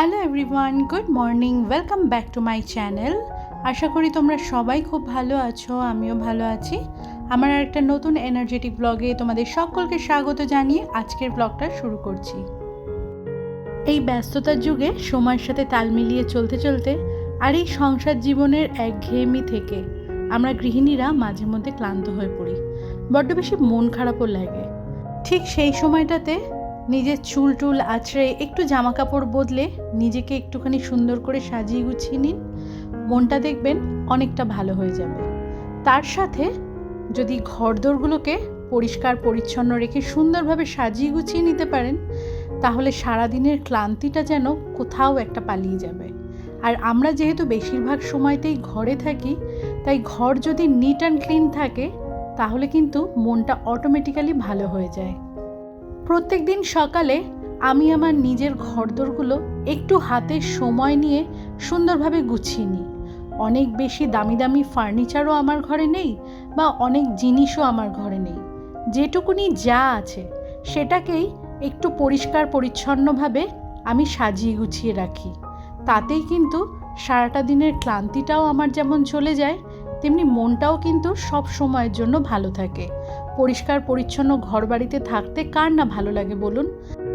Hello everyone, good morning, welcome back to my channel. আশা করি তোমরা সবাই খুব ভালো আছো, আমিও ভালো আছি। আমার একটা নতুন এনার্জেটিক ব্লগে তোমাদের সকলকে স্বাগত জানিয়ে আজকের ব্লগটা শুরু করছি। এই ব্যস্ততার যুগে সময়ের সাথে তাল মিলিয়ে চলতে চলতে আর এই সংসার জীবনের একঘেয়েমি থেকে আমরা গৃহিণীরা মাঝে মধ্যে ক্লান্ত হয়ে পড়ি, বড্ড বেশি মন খারাপও লাগে। ঠিক সেই সময়টাতে নিজের চুল টুল আঁচড়ে একটু জামা কাপড় বদলে নিজেকে একটুখানি সুন্দর করে সাজিয়ে গুছিয়ে নিন, মনটা দেখবেন অনেকটা ভালো হয়ে যাবে। তার সাথে যদি ঘরদোরগুলোকে পরিষ্কার পরিচ্ছন্ন রেখে সুন্দরভাবে সাজিয়ে গুছিয়ে নিতে পারেন, তাহলে সারাদিনের ক্লান্তিটা যেন কোথাও একটা পালিয়ে যাবে। আর আমরা যেহেতু বেশিরভাগ সময়তেই ঘরে থাকি, তাই ঘর যদি নিট অ্যান্ড ক্লিন থাকে তাহলে কিন্তু মনটা অটোমেটিক্যালি ভালো হয়ে যায়। প্রত্যেক দিন সকালে আমি আমার নিজের ঘরদোরগুলো একটু হাতে সময় নিয়ে সুন্দরভাবে গুছিয়ে নিই। অনেক বেশি দামি দামি ফার্নিচারও আমার ঘরে নেই, বা অনেক জিনিসও আমার ঘরে নেই। যেটুকুনি যা আছে সেটাকেই একটু পরিষ্কার পরিচ্ছন্নভাবে আমি সাজিয়ে গুছিয়ে রাখি। তাতেই কিন্তু সারাটা দিনের ক্লান্তিটাও আমার যেমন চলে যায়, তেমনি মনটাও কিন্তু সব সময়ের জন্য ভালো থাকে। পরিষ্কার পরিচ্ছন্ন ঘরবাড়িতে থাকতে কার না ভালো লাগে বলুন?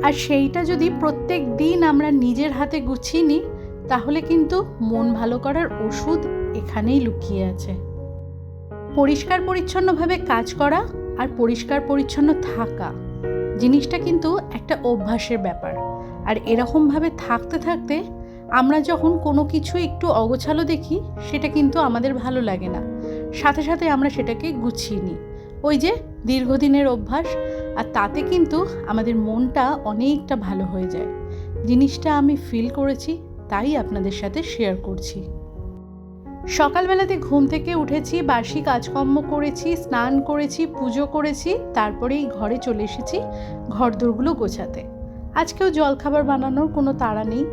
আর সেইটা যদি প্রত্যেক দিন আমরা নিজের হাতে গুছিয়ে নিই, তাহলে কিন্তু মন ভালো করার ওষুধ এখানেই লুকিয়ে আছে। পরিষ্কার পরিচ্ছন্নভাবে কাজ করা আর পরিষ্কার পরিচ্ছন্ন থাকা জিনিসটা কিন্তু একটা অভ্যাসের ব্যাপার। আর এরকমভাবে থাকতে থাকতে আমরা যখন কোনো কিছু একটু অগোছালো দেখি, সেটা কিন্তু আমাদের ভালো লাগে না, সাথে সাথে আমরা সেটাকে গুছিয়ে নিই। ওই যে দীর্ঘদিনের অভ্যাস, আর তাতে কিন্তু আমাদের মনটা অনেকটা ভালো হয়ে যায়। জিনিসটা আমি ফিল করেছি, তাই আপনাদের সাথে শেয়ার করছি। সকালবেলাতে ঘুম থেকে উঠেছি, বাসি কাজকর্ম করেছি, স্নান করেছি, পুজো করেছি, তারপরেই ঘরে চলে এসেছি ঘরদোরগুলো গোছাতে। আজকেও জলখাবার বানানোর কোনো তাড়া নেই।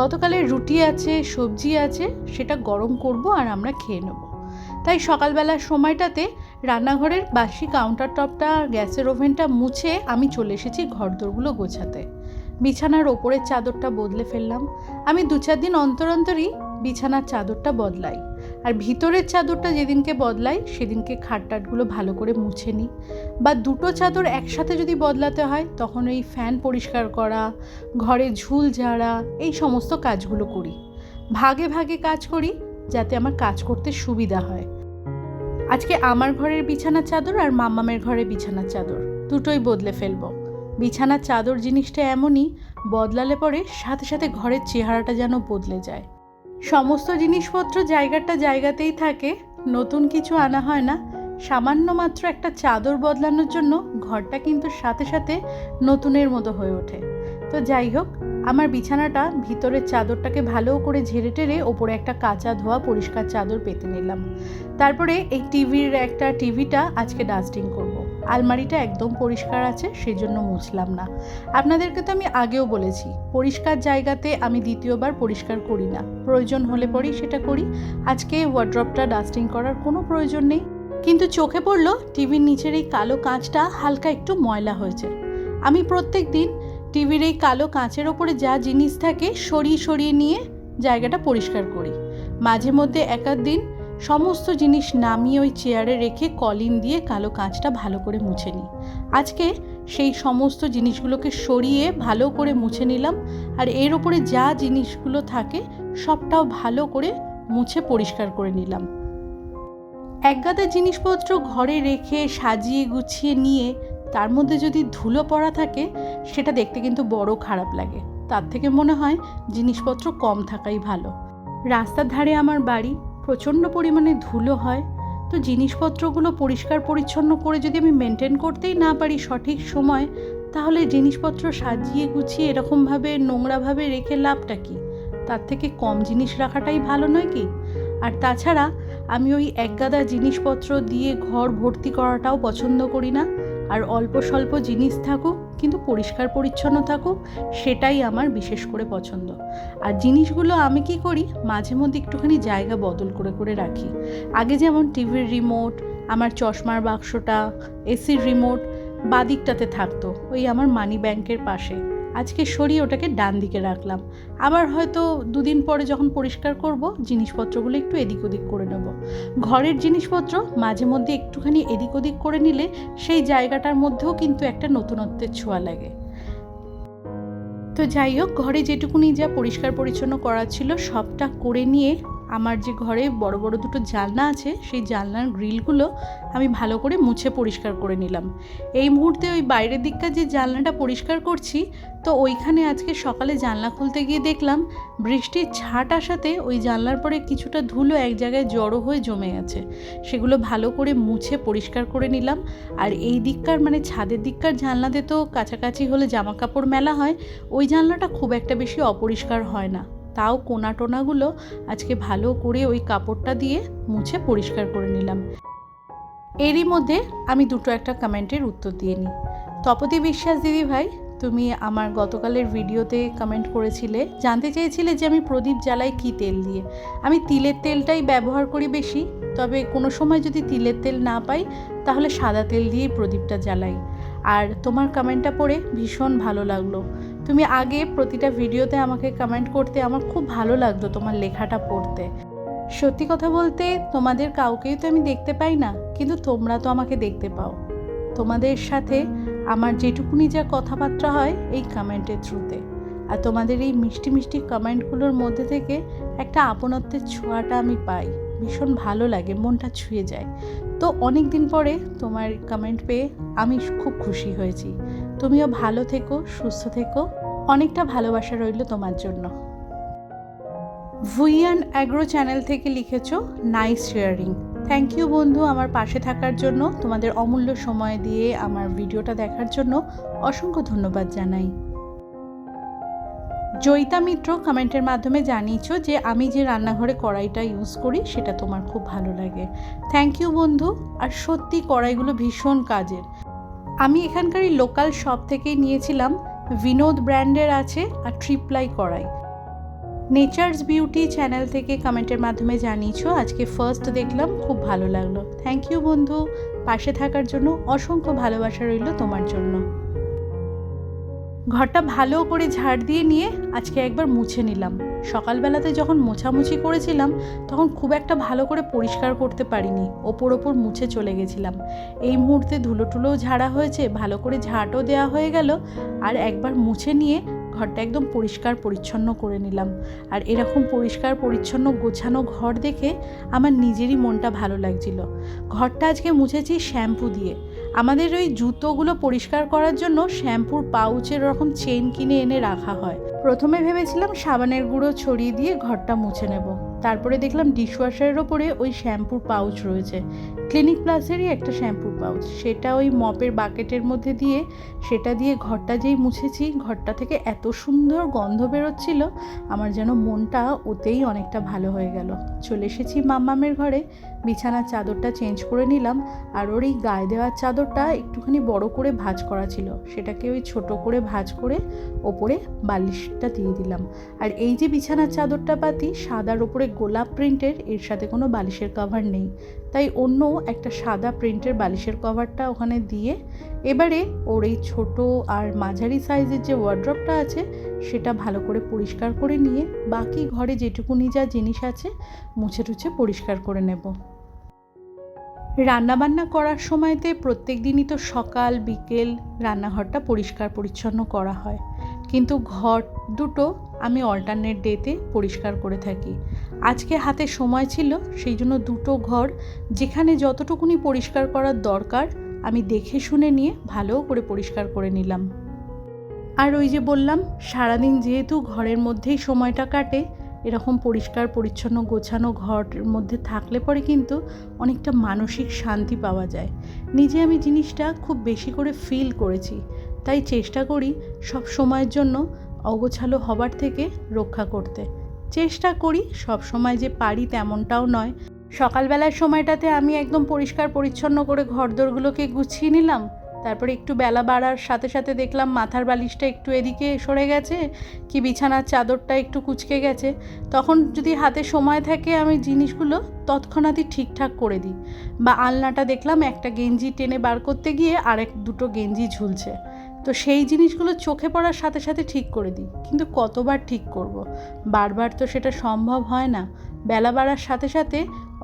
গতকালের রুটি আছে, সবজি আছে, সেটা গরম করব আর আমরা খেয়ে নেব। তাই সকালবেলার সময়টাতে রান্নাঘরের বাসি কাউন্টার টপটা, গ্যাসের ওভেনটা মুছে আমি চলে এসেছি ঘরদোরগুলো গোছাতে। বিছানার ওপরের চাদরটা বদলে ফেললাম। আমি 2-4 দিন অন্তর অন্তরই বিছানার চাদরটা বদলাই, আর ভিতরের চাদরটা যেদিনকে বদলাই সেদিনকে খাটটাটগুলো ভালো করে মুছে নিই। বা দুটো চাদর একসাথে যদি বদলাতে হয়, তখন এই ফ্যান পরিষ্কার করা, ঘরে ঝুল ঝাড়া, এই সমস্ত কাজগুলো করি। ভাগে ভাগে কাজ করি, যাতে আমার কাজ করতে সুবিধা হয়। আজকে আমার ঘরের বিছানার চাদর আর মাম্মামের ঘরের বিছানার চাদর দুটোই বদলে ফেলবো। বিছানার চাদর জিনিসটা এমনই, বদলালে পরে সাথে সাথে ঘরের চেহারাটা যেন বদলে যায়। সমস্ত জিনিসপত্র জায়গাটা জায়গাতেই থাকে, নতুন কিছু আনা হয় না। সামান্য মাত্র একটা চাদর বদলানোর জন্য ঘরটা কিন্তু সাথে সাথে নতুনের মতো হয়ে ওঠে। তো যাই হোক, আমার বিছানাটা ভিতরের চাদরটাকে ভালো করে ঝেড়ে টেরে ওপরে একটা কাঁচা ধোয়া পরিষ্কার চাদর পেতে নিলাম। তারপরে এই টিভিটা আজকে ডাস্টিং করব। আলমারিটা একদম পরিষ্কার আছে, সেই জন্য মুছলাম না। আপনাদেরকে তো আমি আগেও বলেছি, পরিষ্কার জায়গাতে আমি দ্বিতীয়বার পরিষ্কার করি না, প্রয়োজন হলে পরেই সেটা করি। আজকে ওয়ার্ড্রপটা ডাস্টিং করার কোনো প্রয়োজন নেই, কিন্তু চোখে পড়লো টিভির নিচের এই কালো কাঁচটা হালকা একটু ময়লা হয়েছে। আমি প্রত্যেক দিন টিভির এই কালো কাঁচের ওপরে যা জিনিস থাকে সরিয়ে সরিয়ে নিয়ে জায়গাটা পরিষ্কার করি। মাঝে মধ্যে একাধ দিন সমস্ত জিনিস নামিয়ে ওই চেয়ারে রেখে কলিন দিয়ে কালো কাঁচটা ভালো করে মুছে নিই। আজকে সেই সমস্ত জিনিসগুলোকে সরিয়ে ভালো করে মুছে নিলাম, আর এর ওপরে যা জিনিসগুলো থাকে সবটাও ভালো করে মুছে পরিষ্কার করে নিলাম। একগাদা জিনিসপত্র ঘরে রেখে সাজিয়ে গুছিয়ে নিয়ে তার মধ্যে যদি ধুলো পড়া থাকে, সেটা দেখতে কিন্তু বড় খারাপ লাগে। তার থেকে মনে হয় জিনিসপত্র কম থাকাই ভালো। রাস্তার ধারে আমার বাড়ি, প্রচণ্ড পরিমাণে ধুলো হয়। তো জিনিসপত্রগুলো পরিষ্কার পরিচ্ছন্ন করে যদি আমি মেনটেন করতেই না পারি সঠিক সময়, তাহলে জিনিসপত্র সাজিয়ে গুছিয়ে এরকমভাবে নোংরাভাবে রেখে লাভটা কি? তার থেকে কম জিনিস রাখাটাই ভালো নয় কি? আর তাছাড়া আমি ওই একগাদা জিনিসপত্র দিয়ে ঘর ভর্তি করাটাও পছন্দ করি না। আর অল্প স্বল্প জিনিস থাকুক, কিন্তু পরিষ্কার পরিচ্ছন্ন থাকুক, সেটাই আমার বিশেষ করে পছন্দ। আর জিনিসগুলো আমি কি করি, মাঝে মধ্যে একটুখানি জায়গা বদল করে করে রাখি। আগে যেমন টিভির রিমোট, আমার চশমার বাক্সটা, এসির রিমোট বাদিকটাতে থাকতো, ওই আমার মানি ব্যাংকের পাশে। আজকে সরিয়ে ওটাকে ডান দিকে রাখলাম। আবার হয়তো 2 দিন পরে যখন পরিষ্কার করব জিনিসপত্রগুলো একটু এদিক ওদিক করে নেব। ঘরের জিনিসপত্র মাঝে মধ্যে একটুখানি এদিক ওদিক করে নিলে সেই জায়গাটার মধ্যেও কিন্তু একটা নতুনত্বের ছোঁয়া লাগে। তো যাই হোক, ঘরে যেটুকুনি যা পরিষ্কার পরিচ্ছন্ন করা ছিল সবটা করে নিয়ে আমার যে ঘরে বড় বড় দুটো জানলা আছে সেই জানলার গ্রিলগুলো আমি ভালো করে মুছে পরিষ্কার করে নিলাম। এই মুহূর্তে ওই বাইরের দিককার যে জানলাটা পরিষ্কার করছি, তো ওইখানে আজকে সকালে জানলা খুলতে গিয়ে দেখলাম বৃষ্টির ছাট আসাতে ওই জানলার পরে কিছুটা ধুলো এক জায়গায় জড়ো হয়ে জমে গেছে। সেগুলো ভালো করে মুছে পরিষ্কার করে নিলাম। আর এই দিককার মানে ছাদের দিককার জানলাতে তো কাছাকাছি হলে জামা কাপড় মেলা হয়, ওই জানলাটা খুব একটা বেশি অপরিষ্কার হয় না। তাও কোনা টোনাগুলো আজকে ভালো করে ওই কাপড়টা দিয়ে মুছে পরিষ্কার করে নিলাম। এরই মধ্যে আমি দুটো একটা কমেন্টের উত্তর দিয়ে নিই। তপতি বিশ্বাস দিদি ভাই, তুমি আমার গতকালের ভিডিওতে কমেন্ট করেছিলে, জানতে চেয়েছিলে যে আমি প্রদীপ জ্বালাই কী তেল দিয়ে। আমি তিলের তেলটাই ব্যবহার করি বেশি, তবে কোনো সময় যদি তিলের তেল না পাই তাহলে সাদা তেল দিয়েই প্রদীপটা জ্বালাই। আর তোমার কমেন্টটা পড়ে ভীষণ ভালো লাগলো। তুমি আগে প্রতিটা ভিডিওতে আমাকে কমেন্ট করতে, আমার খুব ভালো লাগতো তোমার লেখাটা পড়তে। সত্যি কথা বলতে তোমাদের কাউকেই তো আমি দেখতে পাই না, কিন্তু তোমরা তো আমাকে দেখতে পাও। তোমাদের সাথে আমার যেটুকুনি যা কথাবার্তা হয় এই কমেন্টের থ্রুতে, আর তোমাদের এই মিষ্টি মিষ্টি কমেন্টগুলোর মধ্যে থেকে একটা আপনত্বের ছোঁয়াটা আমি পাই। ভীষণ ভালো লাগে, মনটা ছুঁয়ে যায়। তো অনেক দিন পরে তোমার কমেন্ট পেয়ে আমি খুব খুশি হয়েছি। তুমিও ভালো থেকো, সুস্থ থেকো। অনেকটা ভালোবাসা রইল তোমার জন্য। ভুইয়ান অ্যাগ্রো চ্যানেল থেকে লিখেছো নাইস শেয়ারিং। থ্যাংক ইউ বন্ধু, আমার পাশে থাকার জন্য, তোমাদের অমূল্য সময় দিয়ে আমার ভিডিওটা দেখার জন্য অসংখ্য ধন্যবাদ জানাই। জয়িতা মিত্র কমেন্টের মাধ্যমে জানিয়েছো যে আমি যে রান্নাঘরে কড়াইটা ইউজ করি সেটা তোমার খুব ভালো লাগে। থ্যাংক ইউ বন্ধু। আর সত্যি কড়াইগুলো ভীষণ কাজের। আমি এখানকারই লোকাল শপ থেকেই নিয়েছিলাম, বিনোদ ব্র্যান্ডের আছে, আর ট্রিপ্লাই কড়াই। নেচার্স বিউটি চ্যানেল থেকে কমেন্টের মাধ্যমে জানিয়েছো আজকে ফার্স্ট দেখলাম, খুব ভালো লাগলো। থ্যাংক ইউ বন্ধু, পাশে থাকার জন্য অসংখ্য ভালোবাসা রইল তোমার জন্য। ঘরটা ভালো করে ঝাড় দিয়ে নিয়ে আজকে একবার মুছে নিলাম। সকালবেলাতে যখন মোছামুছি করেছিলাম তখন খুব একটা ভালো করে পরিষ্কার করতে পারিনি, ওপর মুছে চলে গেছিলাম। এই মুহূর্তে ধুলো টুলোও ঝাড়া হয়েছে, ভালো করে ঝাঁটও দেওয়া হয়ে গেল, আর একবার মুছে নিয়ে ঘরটা একদম পরিষ্কার পরিচ্ছন্ন করে নিলাম। আর এরকম পরিষ্কার পরিচ্ছন্ন গোছানো ঘর দেখে আমার নিজেরই মনটা ভালো লাগছিল। ঘরটা আজকে মুছেছি শ্যাম্পু দিয়ে। আমাদের ওই জুতোগুলো পরিষ্কার করার জন্য শ্যাম্পুর পাউচের এরকম চেন কিনে এনে রাখা হয়। প্রথমে ভেবেছিলাম সাবানের গুঁড়ো ছড়িয়ে দিয়ে ঘরটা মুছে নেব, তারপরে দেখলাম ডিশওয়াশারের ওপরে ওই শ্যাম্পুর পাউচ রয়েছে, ক্লিনিক প্লাসেরই একটা শ্যাম্পুর পাউচ, সেটা ওই মপের বাকেটের মধ্যে দিয়ে সেটা দিয়ে ঘরটা যেই মুছেছি, ঘরটা থেকে এত সুন্দর গন্ধ বেরোচ্ছিল, আমার যেন মনটা ওতেই অনেকটা ভালো হয়ে গেল। চলে এসেছি মাম্মামের ঘরে, বিছানার চাদরটা চেঞ্জ করে নিলাম। আর ওর এই গায়ে দেওয়ার চাদরটা একটুখানি বড় করে ভাঁজ করা ছিল, সেটাকে ওই ছোট করে ভাঁজ করে ওপরে বালিশটা দিয়ে দিলাম। আর এই যে বিছানার চাদরটা পাতি সাদার ওপরে গোলাপ প্রিন্টের, এর সাথে কোনো বালিশের কভার নেই, তাই অন্য একটা সাদা প্রিন্টের বালিশের কভারটা ওখানে দিয়ে এবারে ওর এই ছোটো আর মাঝারি সাইজের যে ওয়ার্ড্রপটা আছে সেটা ভালো করে পরিষ্কার করে নিয়ে বাকি ঘরে যেটুকুনি যা জিনিস আছে মুছে টুছে পরিষ্কার করে নেব। রান্নাবান্না করার সময়তে প্রত্যেক দিনই তো সকাল বিকেল রান্নাঘরটা পরিষ্কার পরিচ্ছন্ন করা হয়, কিন্তু ঘর দুটো আমি অল্টারনেট ডেতে পরিষ্কার করে থাকি। আজকে হাতে সময় ছিল, সেই জন্য দুটো ঘর যেখানে যতটুকুনি পরিষ্কার করার দরকার আমি দেখে শুনে নিয়ে ভালো করে পরিষ্কার করে নিলাম। আর ওই যে বললাম, সারাদিন যেহেতু ঘরের মধ্যেই সময়টা কাটে, এরকম পরিষ্কার পরিচ্ছন্ন গোছানো ঘরের মধ্যে থাকলে পরে কিন্তু অনেকটা মানসিক শান্তি পাওয়া যায়। নিজে আমি জিনিসটা খুব বেশি করে ফিল করেছি, তাই চেষ্টা করি সব সময়ের জন্য অগোছালো হবার থেকে রক্ষা করতে। চেষ্টা করি, সব সময় যে পারি তেমনটাও নয়। সকালবেলার সময়টাতে আমি একদম পরিষ্কার পরিচ্ছন্ন করে ঘরদোরগুলোকে গুছিয়ে নিলাম, তারপরে একটু বেলা বাড়ার সাথে সাথে দেখলাম মাথার বালিশটা একটু এদিকে সরে গেছে, কি বিছানার চাদরটা একটু কুঁচকে গেছে, তখন যদি হাতে সময় থাকে আমি জিনিসগুলো তৎক্ষণাৎই ঠিকঠাক করে দিই। বা আলনাটা দেখলাম একটা গেঞ্জি টেনে বার করতে গিয়ে দুটো গেঞ্জি ঝুলছে, তো সেই জিনিসগুলো চোখে পড়ার সাথে সাথে ঠিক করে দিই, কিন্তু কতবার ঠিক করব। বারবার তো সেটা সম্ভব হয় না। বেলা বাড়ার সাথে সাথে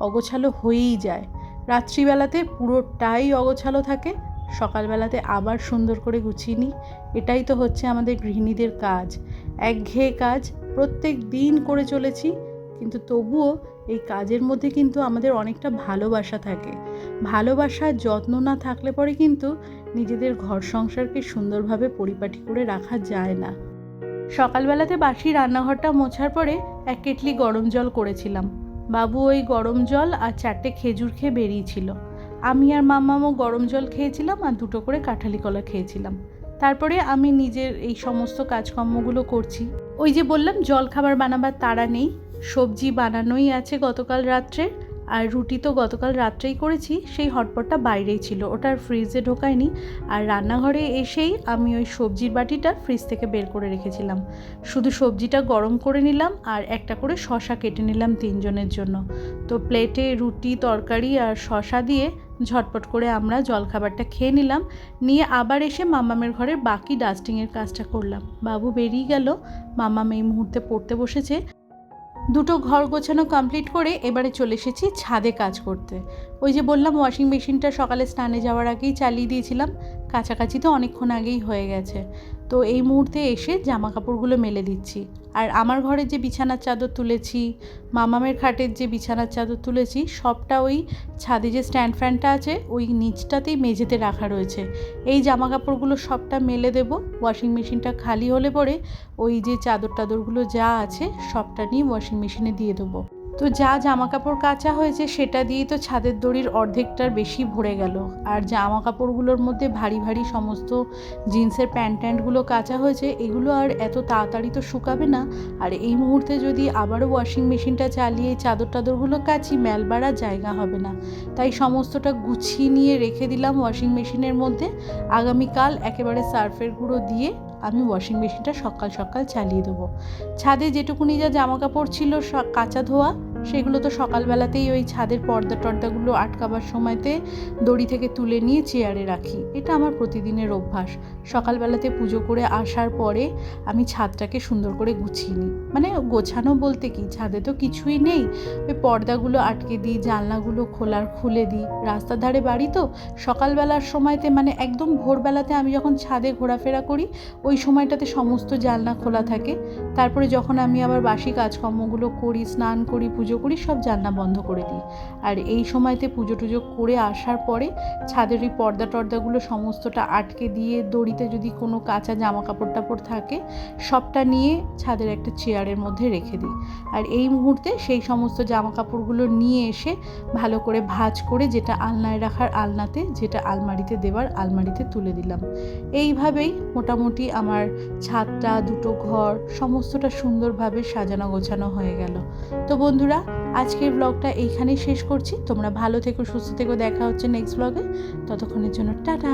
অগোছালো হয়েই যায়। রাত্রিবেলাতে পুরোটাই অগোছালো থাকে, সকালবেলাতে আবার সুন্দর করে গুছিয়ে নিই। এটাই তো হচ্ছে আমাদের গৃহিণীদের কাজ, একঘেয়ে কাজ, প্রত্যেক দিন করে চলেছি। কিন্তু তবুও এই কাজের মধ্যে কিন্তু আমাদের অনেকটা ভালোবাসা থাকে। ভালোবাসা যত্ন না থাকলে পরে কিন্তু নিজেদের ঘর সংসারকে সুন্দরভাবে পরিপাটি করে রাখা যায় না। সকালবেলাতে বাসি রান্নাঘরটা মোছার পরে এক কেটলি গরম জল করেছিলাম। বাবু ওই গরম জল আর 4টে খেজুর খেয়ে বেরিয়েছিল। আমি আর মাম্মামও গরম জল খেয়েছিলাম আর 2টো করে কাঁঠালি কলা খেয়েছিলাম। তারপরে আমি নিজের এই সমস্ত কাজকর্মগুলো করছি। ওই যে বললাম জলখাবার বানাবার তাড়া নেই, সবজি বানানোই আছে গতকাল রাত্রে, আর রুটি তো গতকাল রাত্রেই করেছি, সেই হটপটটা বাইরেই ছিল, ওটা আর ফ্রিজে ঢোকায়নি। আর রান্নাঘরে এসেই আমি ওই সবজির বাটিটা ফ্রিজ থেকে বের করে রেখেছিলাম। শুধু সবজিটা গরম করে নিলাম আর একটা করে শসা কেটে নিলাম 3 জনের জন্য। তো প্লেটে রুটি, তরকারি আর শসা দিয়ে ঝটপট করে আমরা জলখাবারটা খেয়ে নিলাম। নিয়ে আবার এসে মাম্মামের ঘরের বাকি ডাস্টিংয়ের কাজটা করলাম। বাবু বেরিয়ে গেল, মাম্মাম এই মুহূর্তে পড়তে বসেছে। 2টো ঘর গোছানো কমপ্লিট করে এবারে চলে এসেছি ছাদে কাজ করতে। ওই যে বললাম ওয়াশিং মেশিনটা সকালে স্নানে যাওয়ার আগেই চালিয়ে দিয়েছিলাম, কাছাকাছি তো অনেকক্ষণ আগেই হয়ে গেছে। তো এই মুহূর্তে এসে জামা কাপড়গুলো মেলে দিচ্ছি। আর আমার ঘরে যে বিছানার চাদর তুলেছি, মামামের খাটের যে বিছানার চাদর তুলেছি, সবটা ওই ছাদে যে স্ট্যান্ড ফ্যানটা আছে ওই নিচটাতেই মেঝেতে রাখা রয়েছে। এই জামা কাপড়গুলো সবটা মেলে দেব। ওয়াশিং মেশিনটা খালি হলে পরে ওই যে চাদর টাদরগুলো যা আছে সবটা নিয়ে ওয়াশিং মেশিনে দিয়ে দেবো। তো যা জামা কাপড় কাচা হয়েছে সেটা দিয়েই তো ছাদের দড়ির অর্ধেকটার বেশি ভরে গেল। আর জামা কাপড়গুলোর মধ্যে ভারী ভারী সমস্ত জিন্সের প্যান্ট ট্যান্টগুলো কাচা হয়েছে, এগুলো আর এত তাড়াতাড়ি তো শুকাবে না। আর এই মুহূর্তে যদি আবারও ওয়াশিং মেশিনটা চালিয়ে চাদর টাদরগুলো কাচি, মেল বাড়ার জায়গা হবে না। তাই সমস্তটা গুছিয়ে নিয়ে রেখে দিলাম ওয়াশিং মেশিনের মধ্যে। আগামীকাল একেবারে সার্ফের গুঁড়ো দিয়ে আমি ওয়াশিং মেশিনটা সকাল সকাল চালিয়ে দেবো। ছাদে যেটুকুনি যা জামা কাপড় ছিল কাচা ধোয়া, সেগুলো তো সকালবেলাতেই ওই ছাদের পর্দা টর্দাগুলো আটকাবার সময়তে দড়ি থেকে তুলে নিয়ে চেয়ারে রাখি। এটা আমার প্রতিদিনের অভ্যাস। সকালবেলাতে পুজো করে আসার পরে আমি ছাদটাকে সুন্দর করে গুছিয়ে নিই। মানে গোছানো বলতে কি, ছাদে তো কিছুই নেই, ওই পর্দাগুলো আটকে দিই, জানলাগুলো খুলে দিই। রাস্তার ধারে বাড়ি তো, সকালবেলার সময়তে মানে একদম ভোরবেলাতে আমি যখন ছাদে ঘোরাফেরা করি ওই সময়টাতে সমস্ত জানলা খোলা থাকে। তারপরে যখন আমি আবার বাসি কাজকর্মগুলো করি, স্নান করি, পুজো করি, সব জানলা বন্ধ করে দিই। আর এই সময়তে পুজো টুজো করে আসার পরে ছাদের ওই পর্দা টর্দাগুলো সমস্তটা আটকে দিয়ে দড়িতে যদি কোনো কাঁচা জামা কাপড় টাপড় থাকে সবটা নিয়ে ছাদের একটা চেয়ারের মধ্যে রেখে দিই। আর এই মুহূর্তে সেই সমস্ত জামা কাপড়গুলো নিয়ে এসে ভালো করে ভাঁজ করে, যেটা আলনায় রাখার আলনাতে, যেটা আলমারিতে দেওয়ার আলমারিতে তুলে দিলাম। এইভাবেই মোটামুটি আমার ছাদটা, 2টো ঘর সমস্তটা সুন্দরভাবে সাজানো গোছানো হয়ে গেল। তো বন্ধুরা, আজকের ব্লগটা এইখানেই শেষ করছি। তোমরা ভালো থেকো, সুস্থ থেকো, দেখা হচ্ছে নেক্সট ব্লগে। ততক্ষণের জন্য টাটা।